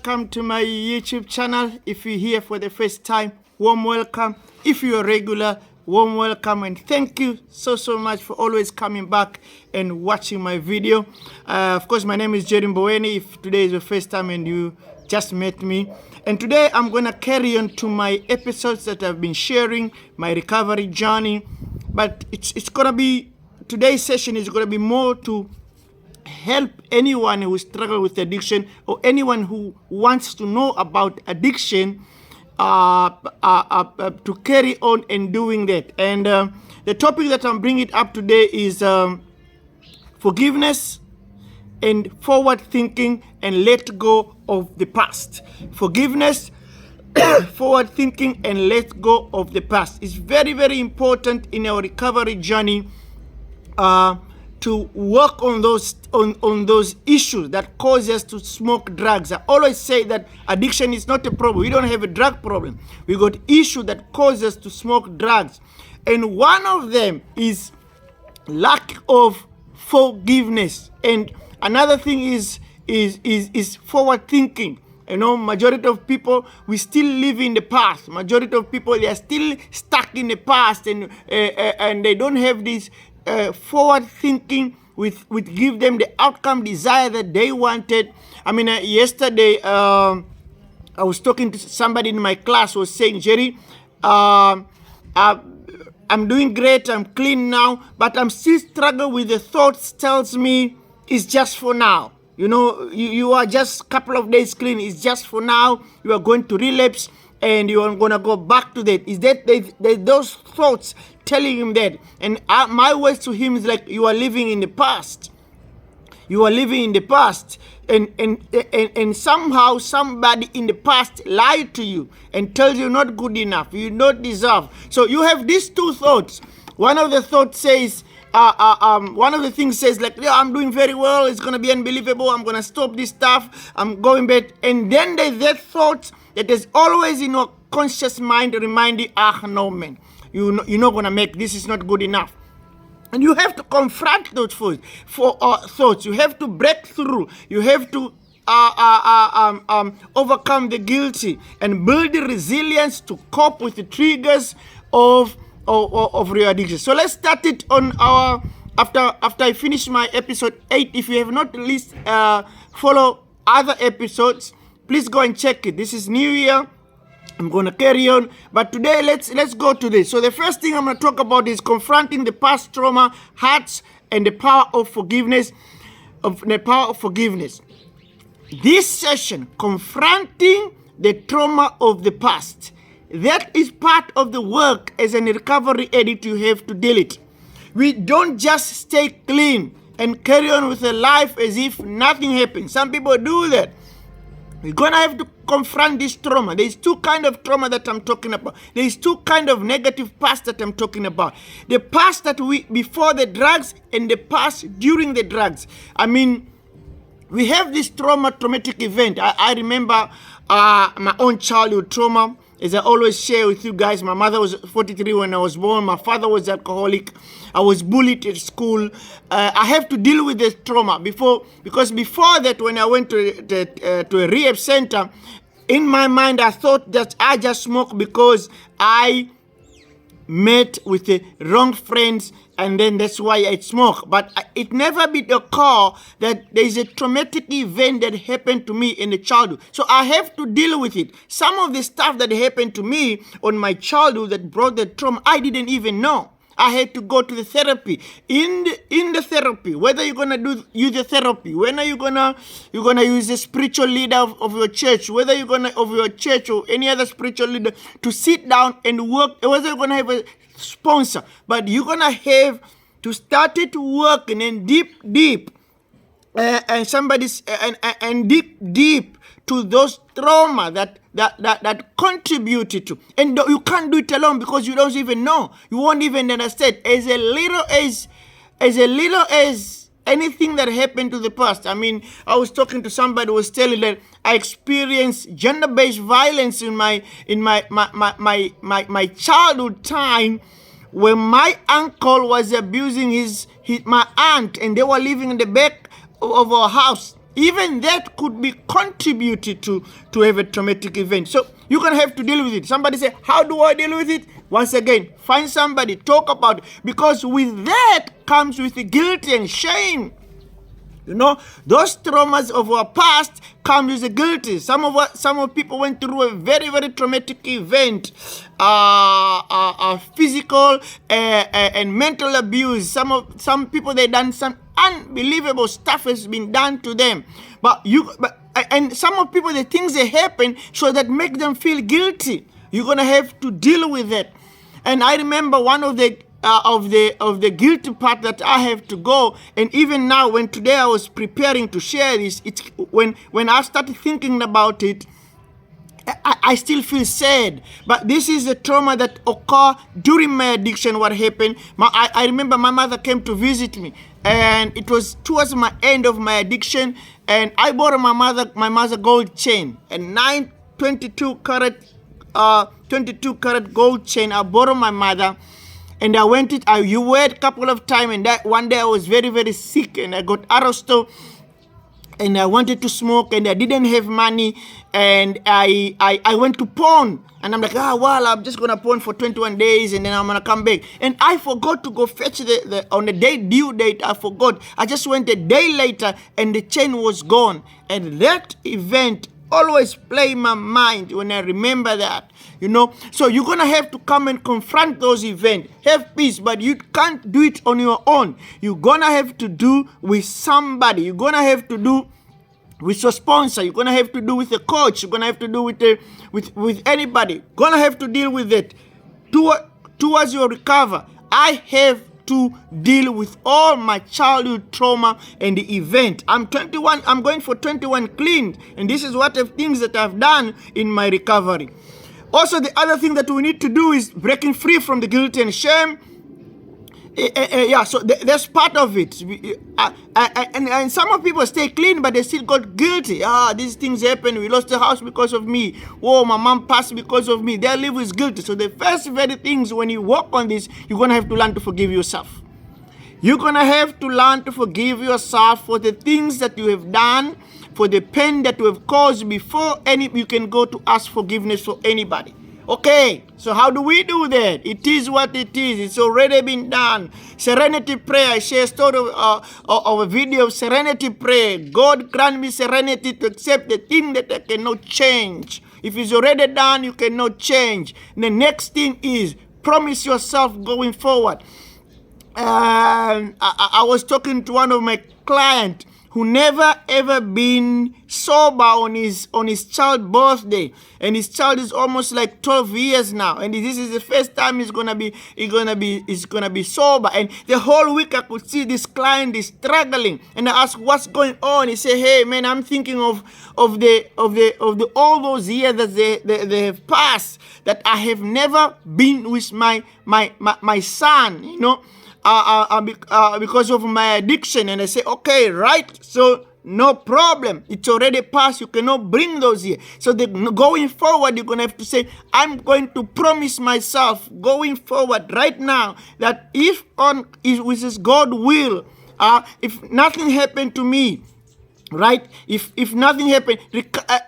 welcome to my YouTube channel. If you're here for the first time, warm welcome. If you're a regular, warm welcome, and thank you so much for always coming back and watching my video. Of course, my name is Jerry Mboweni. If today is your first time and you just met me, and today I'm gonna carry on to my episodes that I've been sharing, my recovery journey. But it's gonna be, today's session is gonna be more to help anyone who struggles with addiction or anyone who wants to know about addiction to carry on and doing that. And the topic that I'm bringing up today is forgiveness and forward thinking and let go of the past. Forgiveness, forward thinking, and let go of the past. It's very important in our recovery journey to work on those issues that cause us to smoke drugs. I always say that addiction is not a problem. We don't have a drug problem. We got issues that cause us to smoke drugs, and one of them is lack of forgiveness. And another thing is forward thinking. You know, majority of people, we still live in the past. Majority of people, they are still stuck in the past, and they don't have this forward thinking with give them the outcome desire that they wanted. I mean, yesterday I was talking to somebody in my class, was saying, Jerry, I'm doing great, I'm clean now, but I'm still struggling with the thoughts tells me it's just for now. You know, you are just a couple of days clean, it's just for now. You are going to relapse and you are going to go back to that. Is that those thoughts telling him that? And my words to him is like, you are living in the past. You are living in the past, and somehow somebody in the past lied to you and tells you not good enough, you don't deserve. So you have these two thoughts. One of the thoughts says, one of the things says like, yeah, I'm doing very well, it's gonna be unbelievable, I'm gonna stop this stuff, I'm going back. And then there's that thought that is always in your conscious mind reminding, no man, you're not gonna make this, is not good enough. And you have to confront those thoughts. You have to break through. You have to overcome the guilty and build the resilience to cope with the triggers of real addiction. So let's start it on our after I finish my episode 8. If you have not at least follow other episodes, please go and check it. This is New Year. I'm going to carry on, but today let's go to this. So the first thing I'm going to talk about is confronting the past trauma, hurts, and the power of forgiveness. This session, confronting the trauma of the past, that is part of the work as a recovery addict you have to deal it. We don't just stay clean and carry on with a life as if nothing happened. Some people do that. We're going to have to confront this trauma. There's two kinds of trauma that I'm talking about. There's two kinds of negative past that I'm talking about. The past that before the drugs and the past during the drugs. I mean, we have this traumatic event. I remember my own childhood trauma. As I always share with you guys, my mother was 43 when I was born. My father was alcoholic. I was bullied at school. I have to deal with this trauma because before that, when I went to a rehab center, in my mind, I thought that I just smoked because I met with the wrong friends, and then that's why I smoke. But it never been occur that there is a traumatic event that happened to me in the childhood. So I have to deal with it. Some of the stuff that happened to me on my childhood that brought the trauma, I didn't even know. I had to go to the therapy. In the therapy, whether you're gonna use the therapy, when are you're gonna use the spiritual leader of your church, whether you're gonna of your church or any other spiritual leader to sit down and work, whether you're gonna have a sponsor, but you're gonna have to start it working and deep and somebody's and deep to those trauma that contributed to. And you can't do it alone because you don't even know. You won't even understand. As little as anything that happened to the past. I mean, I was talking to somebody who was telling that I experienced gender-based violence in my childhood time, when my uncle was abusing my aunt, and they were living in the back of our house. even that could be contributed to have a traumatic event. So you're going to have to deal with it. Somebody say, how do I deal with it? Once again, find somebody, talk about it, because with that comes with the guilt and shame. You know, those traumas of our past come with the guilty. Some of people went through a very, very traumatic event, physical and mental abuse. Some people, they done some unbelievable stuff has been done to them. And some of people, the things that happen so that make them feel guilty. You're gonna have to deal with it. And I remember one of the guilty part that I have to go, and even now, when today I was preparing to share this, it's when I started thinking about it, I still feel sad. But this is a trauma that occurred during my addiction. What happened? I remember my mother came to visit me, and it was towards my end of my addiction, and I bought my mother gold chain, a 22 karat gold chain. I bought my mother. And I went you wear it a couple of times, and that one day I was very, very sick, and I got arrested, and I wanted to smoke, and I didn't have money, and I went to pawn, and I'm like, I'm just gonna pawn for 21 days, and then I'm gonna come back. And I forgot to go fetch on the due date. I forgot. I just went a day later, and the chain was gone. And that event always play my mind when I remember that, you know. So you're going to have to come and confront those events. Have peace, but you can't do it on your own. You're going to have to do with somebody. You're going to have to do with your sponsor. You're going to have to do with a coach. You're going to have to do with anybody. Going to have to deal with it. Towards your recovery, I have to deal with all my childhood trauma and the event. I'm 21. I'm going for 21 clean, and this is what the things that I've done in my recovery. Also, the other thing that we need to do is breaking free from the guilt and shame. So that's part of it. And some of people stay clean, but they still got guilty. These things happen. We lost the house because of me. Oh, my mom passed because of me. Their life is guilty. So the first very things, when you work on this, you're going to have to learn to forgive yourself. You're going to have to learn to forgive yourself for the things that you have done, for the pain that you have caused before you can go to ask forgiveness for anybody. Okay, so how do we do that? It is what it is. It's already been done. Serenity prayer. I share a story of a video of serenity prayer. God grant me serenity to accept the thing that I cannot change. If it's already done, you cannot change. The next thing is promise yourself going forward. I was talking to one of my clients who never ever been sober on his child's birthday, and his child is almost like 12 years now, and this is the first time he's gonna be sober. And the whole week I could see this client is struggling, and I asked what's going on. He said, "Hey man, I'm thinking of all those years that they have passed, that I have never been with my son, you know." Because of my addiction. And I say, okay, right, so no problem. It's already passed. You cannot bring those here. So going forward, you're going to have to say, I'm going to promise myself going forward right now that if with God will, if nothing happened to me, right? If nothing happened,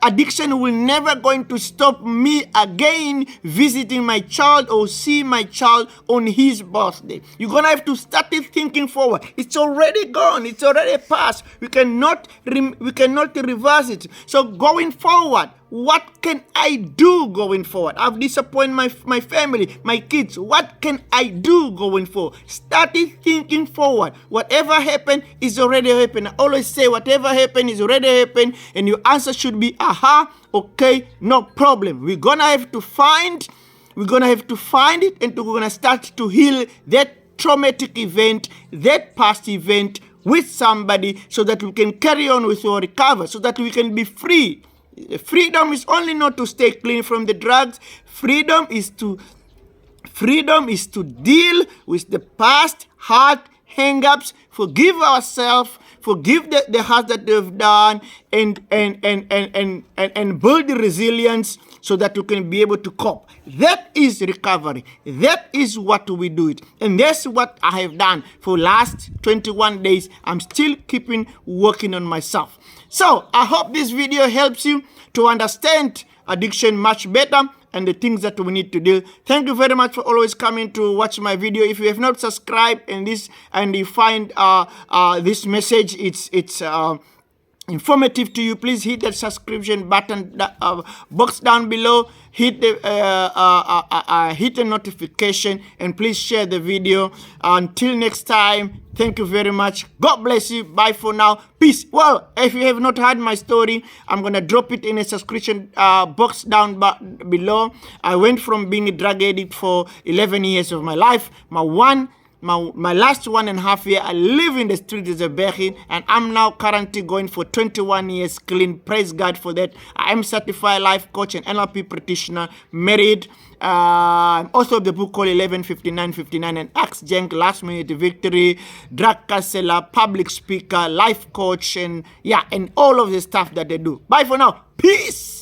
addiction will never going to stop me again visiting my child or see my child on his birthday. You're gonna have to start thinking forward. It's already gone. It's already passed. We cannot reverse it. So going forward, what can I do going forward? I've disappointed my family, my kids. What can I do going forward? Start thinking forward. Whatever happened is already happened. I always say whatever happened is already happened, and your answer should be, okay, no problem. We're gonna have to find it, and we're gonna start to heal that traumatic event, that past event with somebody, so that we can carry on with your recovery, so that we can be free. Freedom is only not to stay clean from the drugs. Freedom is to deal with the past hurt, hang-ups, forgive ourselves, forgive the hurt that they've done, and build the resilience so that you can be able to cope. That is recovery. That is what we do it. And that's what I have done for last 21 days. I'm still working on myself. So I hope this video helps you to understand addiction much better and the things that we need to do. Thank you very much for always coming to watch my video. If you have not subscribed and you find this message, it's informative to you, please hit that subscription button box down below, hit the notification, and please share the video. Until next time, thank you very much. God bless you. Bye for now. Peace. Well, if you have not heard my story, I'm gonna drop it in a subscription box down below. I went from being a drug addict for 11 years of my life. My last 1.5 year, I live in the street as a Bechin, and I'm now currently going for 21 years clean. Praise God for that. I am certified life coach and NLP practitioner, married. I'm also of the book called 11:59:59 and Axe Jank, Last Minute Victory, drug counselor, public speaker, life coach, and all of the stuff that they do. Bye for now. Peace.